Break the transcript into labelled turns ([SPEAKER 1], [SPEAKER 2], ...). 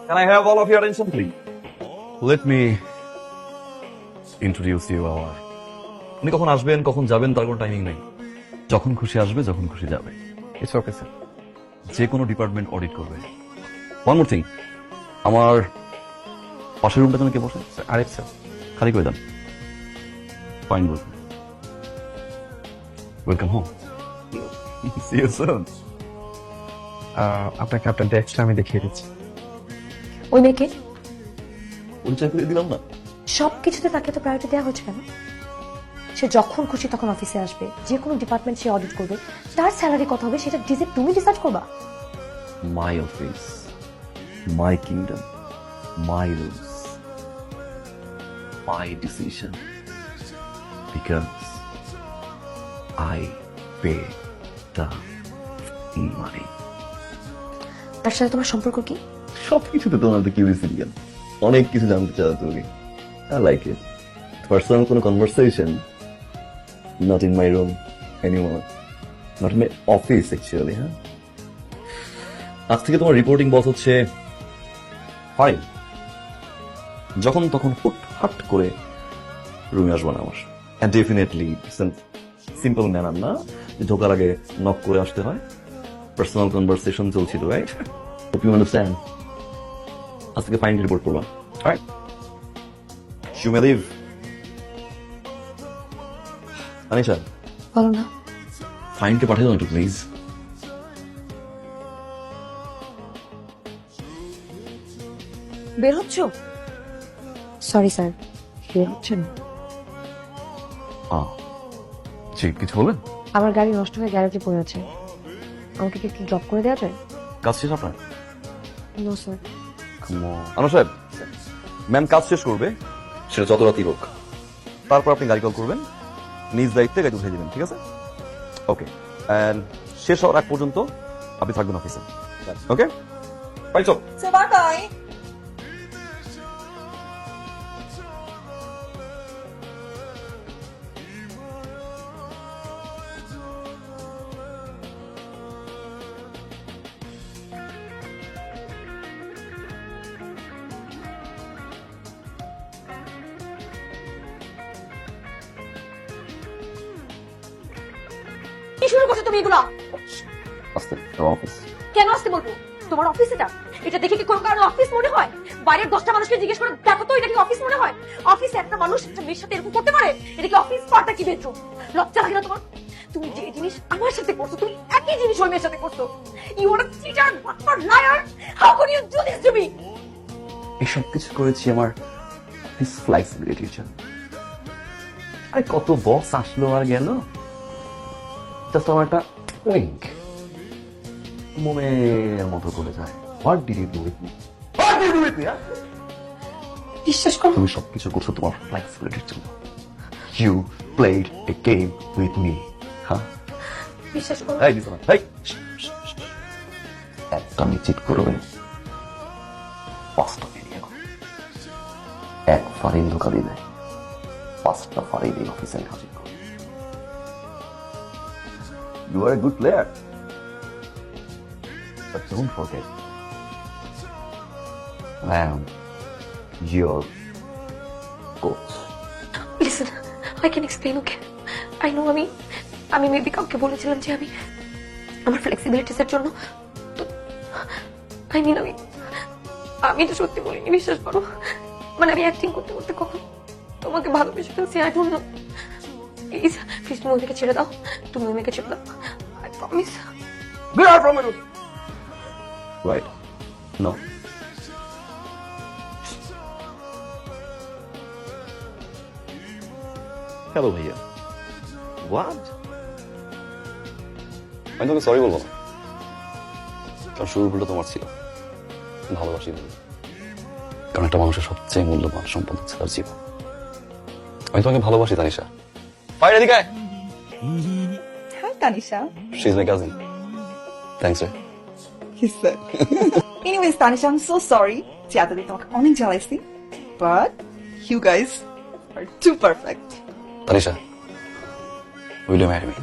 [SPEAKER 1] Can I have all of your attention, please? Let me introduce you our. উনি কখন আসবেন কখন যাবেন তার কোনো টাইমিং নেই, যখন খুশি আসবে যখন খুশি যাবে। ইটস ওকে স্যার, যে কোনো ডিপার্টমেন্ট অডিট করবে। ওয়ান মোর থিং, আমার পাশের রুমটা যেন কে বসে? আরেক স্যার, খালি করে দেন। ফাইন, বলবেন welcome home. See you soon.
[SPEAKER 2] আপনাকে আপনার ডেস্কটা আমি দেখিয়ে দিচ্ছি।
[SPEAKER 3] ওই মেয়েকে
[SPEAKER 1] পরিচয় করে দিলাম না?
[SPEAKER 3] সবকিছুতে তাকে তো প্রায়োরিটি দেওয়া হচ্ছে কেন? সে যখন খুশি তখন অফিসে আসবে, যে কোনো ডিপার্টমেন্ট সে অডিট করবে, তার স্যালারি কত হবে সেটা তুমি ডিসাইড করবা।
[SPEAKER 1] My office, my kingdom, my rules, my decision, because I pay the money.
[SPEAKER 3] তার সাথে তোমার সম্পর্ক কি?
[SPEAKER 1] সবকিছুতে তোমার তো কিউরিয়াসিটি কেন? অনেক কিছু জানতে চাও তুমি। I like it. পার্সোনাল কোনো conversation, not in my room anymore, not in my office actually, হ্যাঁ? আজ থেকে তোমার রিপোর্টিং বস হচ্ছে ফাইন। যখন তখন হুটহাট করে রুমে আসবো না আমার। অ্যান্ড ডেফিনেটলি সিম্পল ম্যানার না যে ঢোকার আগে নক করে আসতে হয়। পার্সোনাল কনভারসেশন চলছিল, রাইট? Hope you understand. আজ থেকে ফাইন রিপোর্ট করবা, right? You may leave. Anisha,
[SPEAKER 3] বলো না।
[SPEAKER 1] ফাইনকে পাঠিয়ে দাও একটু প্লিজ।
[SPEAKER 3] বের হচ্ছ? সরি স্যার, বের হচ্ছেন?
[SPEAKER 1] জি, কিছু বলবেন?
[SPEAKER 3] আমার গাড়ি নষ্ট হয়ে গ্যারেজে পড়ে আছে, আমাকে কি একটু ড্রপ করে দেওয়া যায়?
[SPEAKER 1] কাজ শেষ আপনার?
[SPEAKER 3] No sir.
[SPEAKER 1] আনো সাহেব, ম্যাম কাজ শেষ করবে, সেটা যত রাতই হোক। তারপর আপনি গাড়ি কল করবেন, নিজ দায়িত্বে গাড়ি উঠে দিবেন, ঠিক আছে? ওকে। এন্ড শেষ হওয়ার আগ পর্যন্ত আপনি থাকবেন অফিসে, ওকে? বাই। চল
[SPEAKER 4] বাই বাই।
[SPEAKER 3] কি শুরু করছো তুমি এগুলা?
[SPEAKER 1] আস্তে, তোমার অফিস।
[SPEAKER 3] কেন আসতে বলবো? তোমার অফিস এটা? এটা দেখে কি কোনো কারণে অফিস মনে হয়? বাইরের 10টা মানুষকে জিজ্ঞেস করে দেখো তো, এটা কি অফিস মনে হয়? অফিসে একটা মানুষ একটা মেয়ের সাথে এরকম করতে পারে? এটা কি অফিস পার্টটা কি বেডরুম? লজ্জা লাগে না তোমার? তুমি যে জিনিস আমার সাথে করছো, তুমি একই জিনিস ওই মেয়ের সাথে করছো। ইউ আর আ চিটার, বাটপার, liar. How can you do this to me?
[SPEAKER 1] এসব কিছু করেছি আমার ফ্লেক্সিবিলিটির জন্য। আরে কত বস আসলো আর গেল, জাস্ট আমার একটা উইঙ্ক মনের মতো করে যায়। What did you do with me? What did you do with me?
[SPEAKER 3] বিশ্বাস করো,
[SPEAKER 1] তুমি সবকিছু করছো তোমার ফ্লেক্সিবিলিটির জন্য। You played a game with me. হ্যাঁ,
[SPEAKER 3] বিশ্বাস করো।
[SPEAKER 1] এই দিছো না, এই একটা নিশ্চিত করবে, পাঁচটা বেরিয়ে গেল। এক ফারিন ধোকা দিলে পাঁচটা ফারিন এই অফিসে হাজির করবে। You are a good player, but don't forget, I am your coach.
[SPEAKER 3] Listen, I can explain, okay? I know আমি মেবি কাউকে বলেছিলাম যে আমি আমার ফ্লেক্সিবিলিটিস এর জন্য, আই মিন আমি তো সত্যি বলিনি, বিশ্বাস করো। মানে আমি অ্যাক্টিং করতে করতে কখন তোমাকে ভালোবেসে ফেলছি, I don't know. Please please তুমি ওদেরকে ছেড়ে দাও, তুমি ওদেরকে ছেড়ে দাও, I promise.
[SPEAKER 1] Get out from my room. Right. No. Hello, ভাইয়া। What? আমি তোমাকে সরি বলবো না, কারণ শুরুর ভুলটা তোমার ছিল। ভালোবাসি বলি, কারণ একটা মানুষের সবচেয়ে মূল্যবান সম্পদ হচ্ছে তার জীবন। আমি তোমাকে ভালোবাসি, তানিশা। বাইরে এদিকে আয়।
[SPEAKER 4] Hi, Tanisha.
[SPEAKER 1] She's my cousin. Thanks, sir.
[SPEAKER 4] Yes, sir. Anyways, Tanisha, I'm so sorry. যে এতদিন তোমাকে অনেক জ্বালাইছি, but you guys are too perfect.
[SPEAKER 1] Tanisha, will you marry me?